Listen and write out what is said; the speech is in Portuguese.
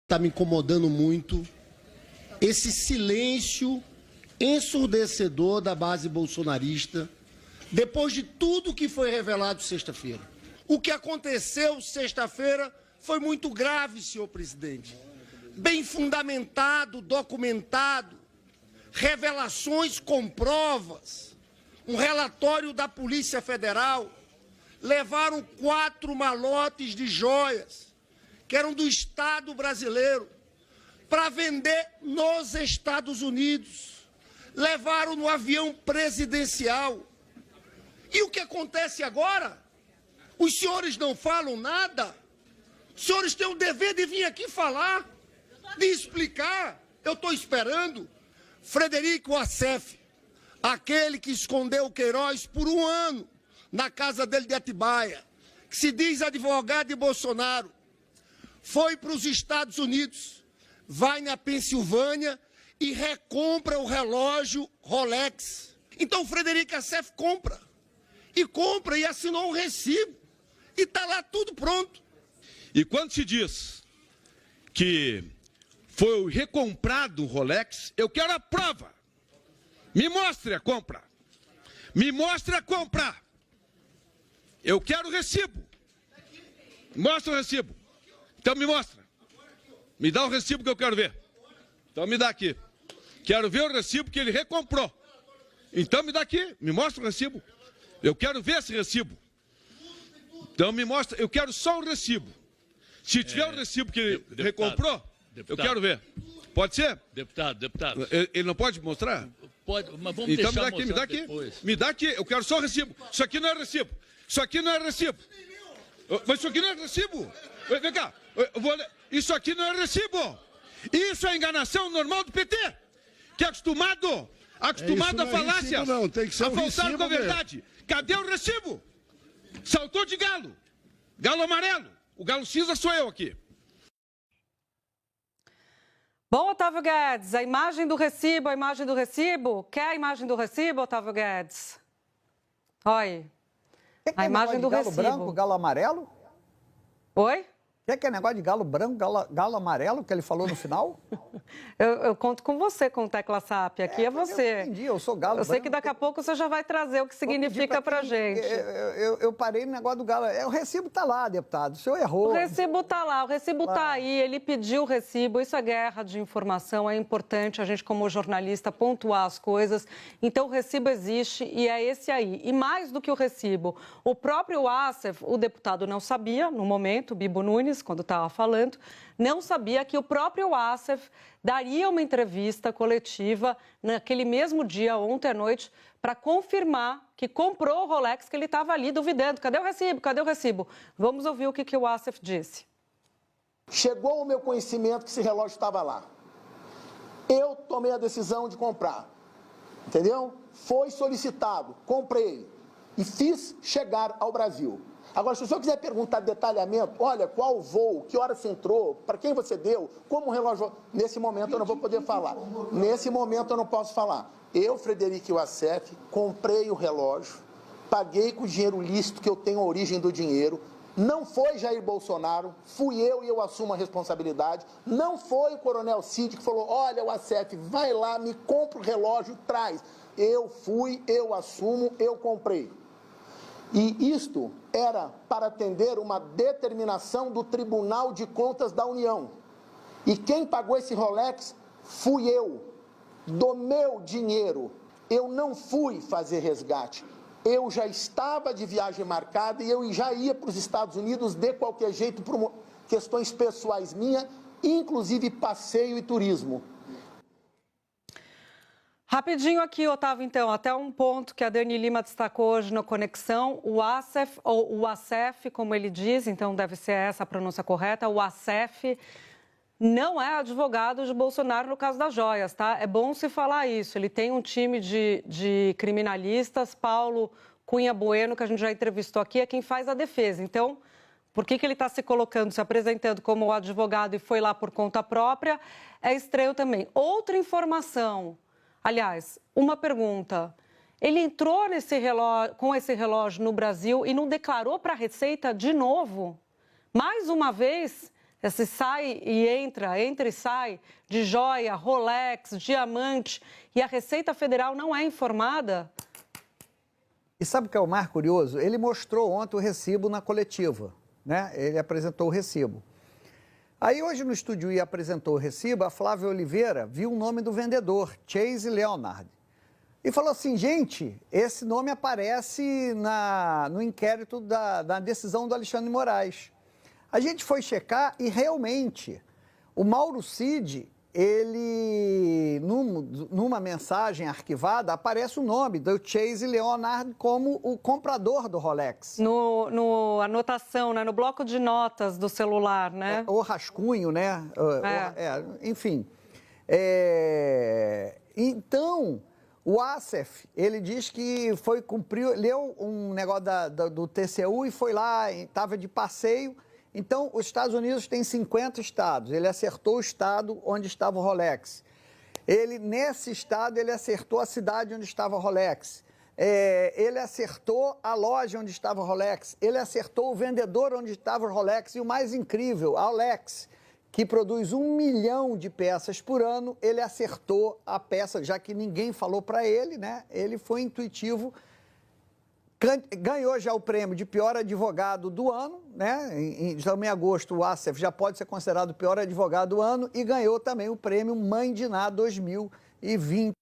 Está me incomodando muito esse silêncio ensurdecedor da base bolsonarista depois de tudo que foi revelado sexta-feira. O que aconteceu sexta-feira foi muito grave, senhor presidente. Bem fundamentado, documentado, revelações com provas, um relatório da Polícia Federal. Levaram 4 malotes de joias, que eram do Estado brasileiro, para vender nos Estados Unidos. Levaram no avião presidencial. E o que acontece agora? Os senhores não falam nada? Os senhores têm o dever de vir aqui falar, de explicar. Eu estou esperando. Frederico Wassef, aquele que escondeu o Queiroz por 1 ano na casa dele de Atibaia, que se diz advogado de Bolsonaro, foi para os Estados Unidos, vai na Pensilvânia e recompra o relógio Rolex. Então o Frederico Wassef compra e assinou um recibo. E está lá tudo pronto. E quando se diz que foi recomprado o Rolex, eu quero a prova. Me mostre a compra. Me mostre a compra. Eu quero o recibo. Mostra o recibo. Então me mostra. Me dá o recibo que eu quero ver. Então me dá aqui. Quero ver o recibo que ele recomprou. Então me dá aqui. Me mostra o recibo. Eu quero ver esse recibo. Então me mostra. Eu quero só o recibo. Se tiver o recibo que ele recomprou, eu quero ver. Pode ser? Deputado. Ele não pode mostrar? Pode, mas vamos Então deixar me dá aqui. depois. Me dá aqui. Eu quero só o recibo. Isso aqui não é recibo. Isso aqui não é recibo. Mas isso aqui não é recibo. Vem cá. Isso aqui não é recibo. Isso é enganação normal do PT. Que é acostumado a falácias, não, tem que ser a faltar com a verdade. Cadê o recibo? Saltou de galo. Galo amarelo. O galo cinza sou eu aqui. Bom, Otávio Guedes, a imagem do recibo. Quer a imagem do recibo, Otávio Guedes? Olha, a imagem do galo recibo. Branco, galo amarelo? Oi? Que é negócio de galo branco, galo amarelo que ele falou no final? Eu conto com você, com Tecla SAP. Aqui é você. Eu entendi, eu sou galo Eu sei branco. que daqui a pouco você já vai trazer o que significa pra gente. Eu parei no negócio do galo. O recibo tá lá, deputado. O senhor errou. O recibo tá lá, o recibo tá aí, ele pediu o recibo. Isso é guerra de informação, é importante a gente, como jornalista, pontuar as coisas. Então, o recibo existe e é esse aí. E mais do que o recibo, o próprio Wassef, o deputado não sabia, no momento, Bibo Nunes, quando estava falando, não sabia que o próprio Wassef daria uma entrevista coletiva naquele mesmo dia, ontem à noite, para confirmar que comprou o Rolex, que ele estava ali duvidando. Cadê o recibo? Cadê o recibo? Vamos ouvir o que o Wassef disse. Chegou ao meu conhecimento que esse relógio estava lá. Eu tomei a decisão de comprar. Entendeu? Foi solicitado, comprei e fiz chegar ao Brasil. Agora, se o senhor quiser perguntar detalhamento, olha, qual voo, que hora você entrou, para quem você deu, como o relógio... Nesse momento eu não vou poder falar. Nesse momento eu não posso falar. Eu, Frederico Wassef, comprei o relógio, paguei com o dinheiro lícito, que eu tenho a origem do dinheiro. Não foi Jair Bolsonaro, fui eu e eu assumo a responsabilidade. Não foi o Coronel Cid que falou, olha, Wassef, vai lá, me compra o relógio, traz. Eu fui, eu assumo, eu comprei. E isto era para atender uma determinação do Tribunal de Contas da União. E quem pagou esse Rolex fui eu, do meu dinheiro. Eu não fui fazer resgate. Eu já estava de viagem marcada e eu já ia para os Estados Unidos de qualquer jeito por questões pessoais minhas, inclusive passeio e turismo. Rapidinho aqui, Otávio, então, até um ponto que a Dani Lima destacou hoje na Conexão, o Wassef, ou o Wassef, como ele diz, então deve ser essa a pronúncia correta, o Wassef não é advogado de Bolsonaro no caso das joias, tá? É bom se falar isso, ele tem um time de criminalistas, Paulo Cunha Bueno, que a gente já entrevistou aqui, é quem faz a defesa, então... Por que ele está se colocando, se apresentando como advogado e foi lá por conta própria, é estranho também. Outra informação... Aliás, uma pergunta. Ele entrou com esse relógio no Brasil e não declarou para a Receita de novo? Mais uma vez, Esse sai e entra e sai de joia, Rolex, diamante, e a Receita Federal não é informada? E sabe o que é o mais curioso? Ele mostrou ontem o recibo na coletiva, né? Ele apresentou o recibo. Aí hoje no Estúdio I apresentou o recibo, a Flávia Oliveira viu o nome do vendedor, Chase Leonard, e falou assim, gente, esse nome aparece no inquérito da decisão do Alexandre de Moraes. A gente foi checar e realmente o Mauro Cid, ele, numa mensagem arquivada, aparece o nome do Chase Leonard como o comprador do Rolex. No anotação, né? No bloco de notas do celular, né? O rascunho, né? Enfim. Então, o Assef, ele diz que foi cumprir, leu um negócio do TCU e foi lá, estava de passeio. Então, os Estados Unidos têm 50 estados. Ele acertou o estado onde estava o Rolex. Nesse estado, ele acertou a cidade onde estava o Rolex. Ele acertou a loja onde estava o Rolex. Ele acertou o vendedor onde estava o Rolex. E o mais incrível, a Rolex, que produz 1 milhão de peças por ano, ele acertou a peça, já que ninguém falou para ele, né? Ele foi intuitivo. Ganhou já o prêmio de pior advogado do ano, né? Também em agosto o Assef já pode ser considerado o pior advogado do ano e ganhou também o prêmio Mãe de Ná 2020.